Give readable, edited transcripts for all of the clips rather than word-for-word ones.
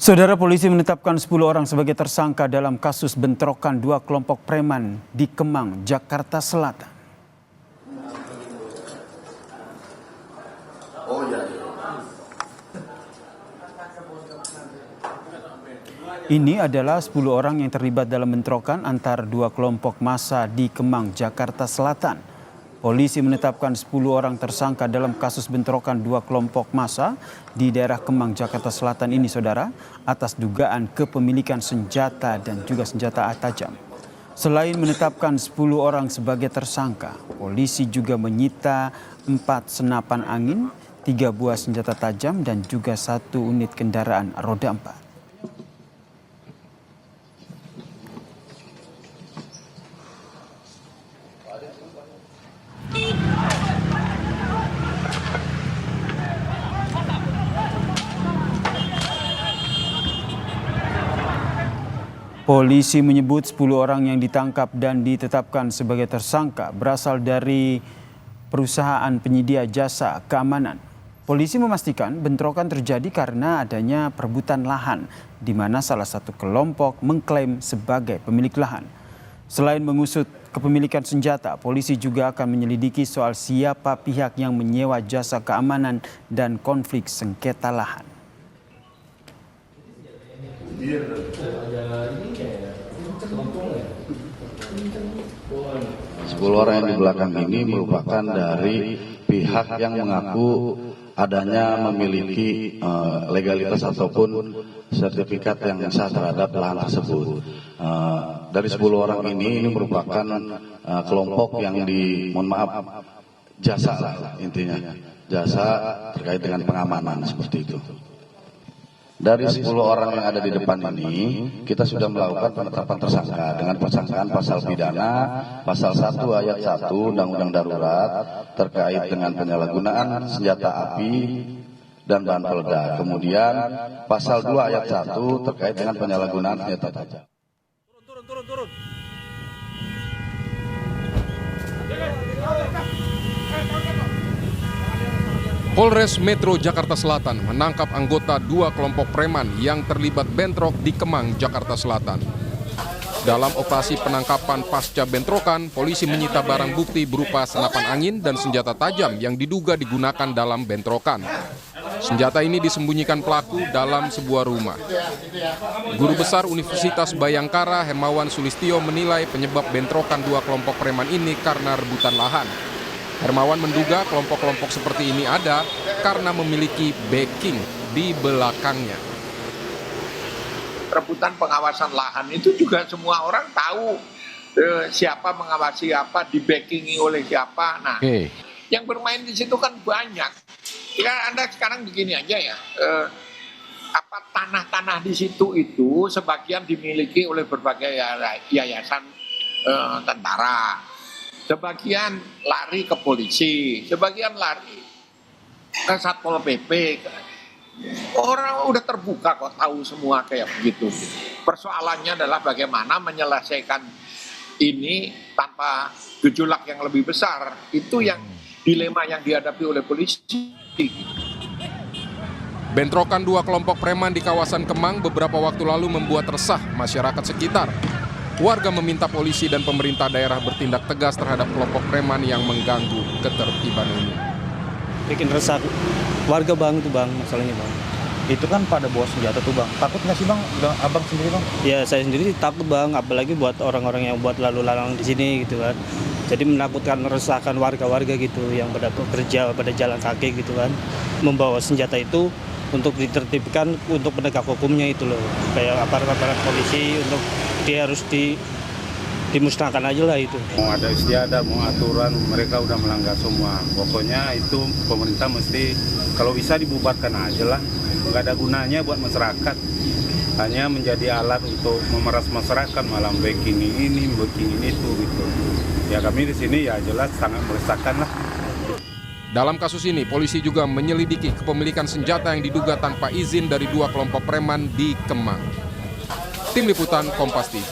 Saudara, polisi menetapkan 10 orang sebagai tersangka dalam kasus bentrokan dua kelompok preman di Kemang, Jakarta Selatan. Ini adalah 10 orang yang terlibat dalam bentrokan antar dua kelompok massa di Kemang, Jakarta Selatan. Polisi menetapkan 10 orang tersangka dalam kasus bentrokan dua kelompok massa di daerah Kemang, Jakarta Selatan ini, saudara, atas dugaan kepemilikan senjata dan juga senjata tajam. Selain menetapkan 10 orang sebagai tersangka, polisi juga menyita 4 senapan angin, 3 buah senjata tajam dan juga 1 unit kendaraan roda 4. Polisi menyebut 10 orang yang ditangkap dan ditetapkan sebagai tersangka berasal dari perusahaan penyedia jasa keamanan. Polisi memastikan bentrokan terjadi karena adanya perebutan lahan, di mana salah satu kelompok mengklaim sebagai pemilik lahan. Selain mengusut kepemilikan senjata, polisi juga akan menyelidiki soal siapa pihak yang menyewa jasa keamanan dan konflik sengketa lahan. 10 orang yang di belakang ini merupakan dari pihak yang mengaku adanya memiliki legalitas ataupun sertifikat yang sah terhadap lahan tersebut. Dari 10 orang ini merupakan kelompok yang jasa lah intinya, jasa terkait dengan pengamanan seperti itu. Dari 10 orang yang ada di depan ini, kita sudah melakukan penetapan tersangka dengan persangkaan pasal pidana, pasal 1 ayat 1 Undang-Undang Darurat terkait dengan penyalahgunaan senjata api dan bahan peledak. Kemudian pasal 2 ayat 1 terkait dengan penyalahgunaan senjata tajam. Turun. Polres Metro Jakarta Selatan menangkap anggota dua kelompok preman yang terlibat bentrok di Kemang, Jakarta Selatan. Dalam operasi penangkapan pasca bentrokan, polisi menyita barang bukti berupa senapan angin dan senjata tajam yang diduga digunakan dalam bentrokan. Senjata ini disembunyikan pelaku dalam sebuah rumah. Guru Besar Universitas Bayangkara Hermawan Sulistyo menilai penyebab bentrokan dua kelompok preman ini karena rebutan lahan. Hermawan menduga kelompok-kelompok seperti ini ada karena memiliki backing di belakangnya. Rebutan pengawasan lahan itu juga semua orang tahu siapa mengawasi apa, di backingi oleh siapa. Nah, yang bermain di situ kan banyak. Ya, Anda sekarang begini aja ya, tanah-tanah di situ itu sebagian dimiliki oleh berbagai yayasan tentara. Sebagian lari ke polisi, sebagian lari ke Satpol PP. Orang udah terbuka kok, tahu semua kayak begitu. Persoalannya adalah bagaimana menyelesaikan ini tanpa gejolak yang lebih besar. Itu yang dilema yang dihadapi oleh polisi. Bentrokan dua kelompok preman di kawasan Kemang beberapa waktu lalu membuat resah masyarakat sekitar. Warga meminta polisi dan pemerintah daerah bertindak tegas terhadap kelompok preman yang mengganggu ketertiban ini. Bikin resah warga bang, itu bang, masalahnya bang. Itu kan pada bawa senjata tuh bang. Takut nggak sih bang? Abang sendiri bang? Ya saya sendiri takut bang, apalagi buat orang-orang yang buat lalu lalang di sini gitu kan. Jadi menakutkan, meresahkan warga-warga gitu yang pada bekerja pada jalan kaki gitu kan. Membawa senjata itu untuk ditertibkan untuk penegak hukumnya itu loh. Kayak aparat-aparat polisi untuk dia harus dimusnahkan aja lah itu. Mau ada istiadat, mau aturan, mereka udah melanggar semua. Pokoknya itu pemerintah mesti kalau bisa dibubarkan aja lah. Nggak ada gunanya buat masyarakat. Hanya menjadi alat untuk memeras masyarakat, malam backing ini itu gitu. Ya kami di sini ya jelas sangat meresahkan lah. Dalam kasus ini, polisi juga menyelidiki kepemilikan senjata yang diduga tanpa izin dari dua kelompok preman di Kemang. Tim Liputan Kompas TV.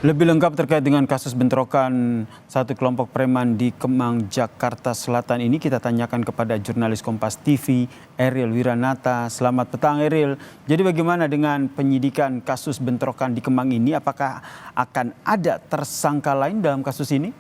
Lebih lengkap terkait dengan kasus bentrokan satu kelompok preman di Kemang, Jakarta Selatan ini kita tanyakan kepada jurnalis Kompas TV, Eril Wiranata. Selamat petang Eril. Jadi bagaimana dengan penyidikan kasus bentrokan di Kemang ini? Apakah akan ada tersangka lain dalam kasus ini?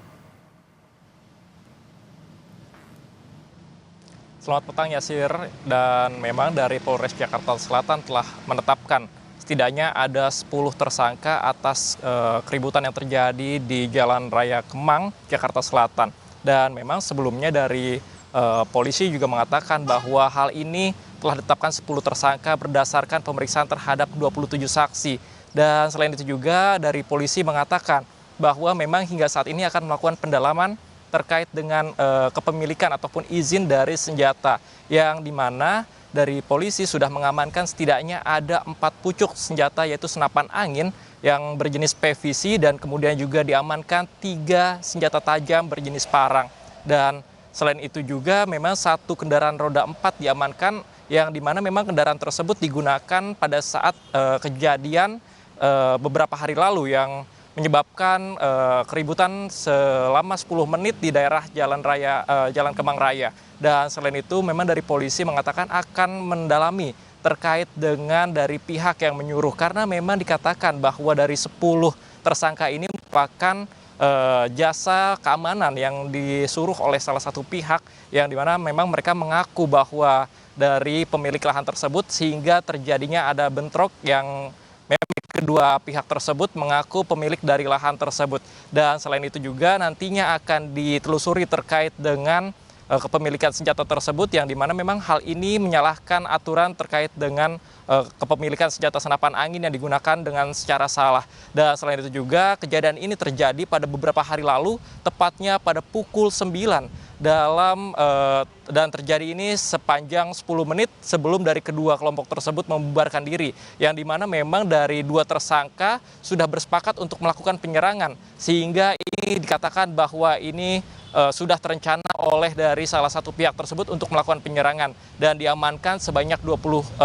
Selamat petang Yasir, dan memang dari Polres Jakarta Selatan telah menetapkan setidaknya ada 10 tersangka atas keributan yang terjadi di Jalan Raya Kemang, Jakarta Selatan. Dan memang sebelumnya dari polisi juga mengatakan bahwa hal ini telah ditetapkan 10 tersangka berdasarkan pemeriksaan terhadap 27 saksi. Dan selain itu juga dari polisi mengatakan bahwa memang hingga saat ini akan melakukan pendalaman terkait dengan kepemilikan ataupun izin dari senjata, yang dimana dari polisi sudah mengamankan setidaknya ada 4 pucuk senjata, yaitu senapan angin yang berjenis PVC, dan kemudian juga diamankan 3 senjata tajam berjenis parang. Dan selain itu juga memang 1 kendaraan roda 4 diamankan, yang dimana memang kendaraan tersebut digunakan pada saat kejadian beberapa hari lalu yang menyebabkan keributan selama 10 menit di daerah Jalan Kemang Raya. Dan selain itu memang dari polisi mengatakan akan mendalami terkait dengan dari pihak yang menyuruh, karena memang dikatakan bahwa dari 10 tersangka ini merupakan jasa keamanan yang disuruh oleh salah satu pihak, yang dimana memang mereka mengaku bahwa dari pemilik lahan tersebut, sehingga terjadinya ada bentrok yang memang kedua pihak tersebut mengaku pemilik dari lahan tersebut. Dan selain itu juga nantinya akan ditelusuri terkait dengan kepemilikan senjata tersebut, yang dimana memang hal ini menyalahkan aturan terkait dengan kepemilikan senjata senapan angin yang digunakan dengan secara salah. Dan selain itu juga kejadian ini terjadi pada beberapa hari lalu, tepatnya pada pukul 9 dan terjadi ini sepanjang 10 menit sebelum dari kedua kelompok tersebut membubarkan diri, yang dimana memang dari 2 tersangka sudah bersepakat untuk melakukan penyerangan, sehingga ini dikatakan bahwa ini sudah terencana oleh dari salah satu pihak tersebut untuk melakukan penyerangan, dan diamankan sebanyak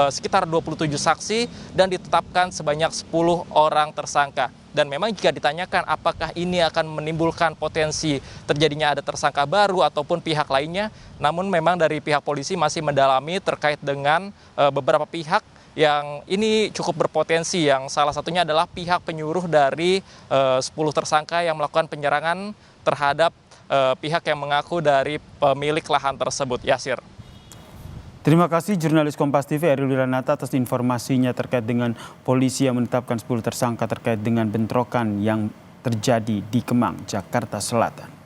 sekitar 27 saksi dan ditetapkan sebanyak 10 orang tersangka. Dan memang jika ditanyakan apakah ini akan menimbulkan potensi terjadinya ada tersangka baru ataupun pihak lainnya, namun memang dari pihak polisi masih mendalami terkait dengan beberapa pihak yang ini cukup berpotensi, yang salah satunya adalah pihak penyuruh dari 10 tersangka yang melakukan penyerangan terhadap pihak yang mengaku dari pemilik lahan tersebut. Yasir. Terima kasih jurnalis Kompas TV Eril Wiranata atas informasinya terkait dengan polisi yang menetapkan 10 tersangka terkait dengan bentrokan yang terjadi di Kemang, Jakarta Selatan.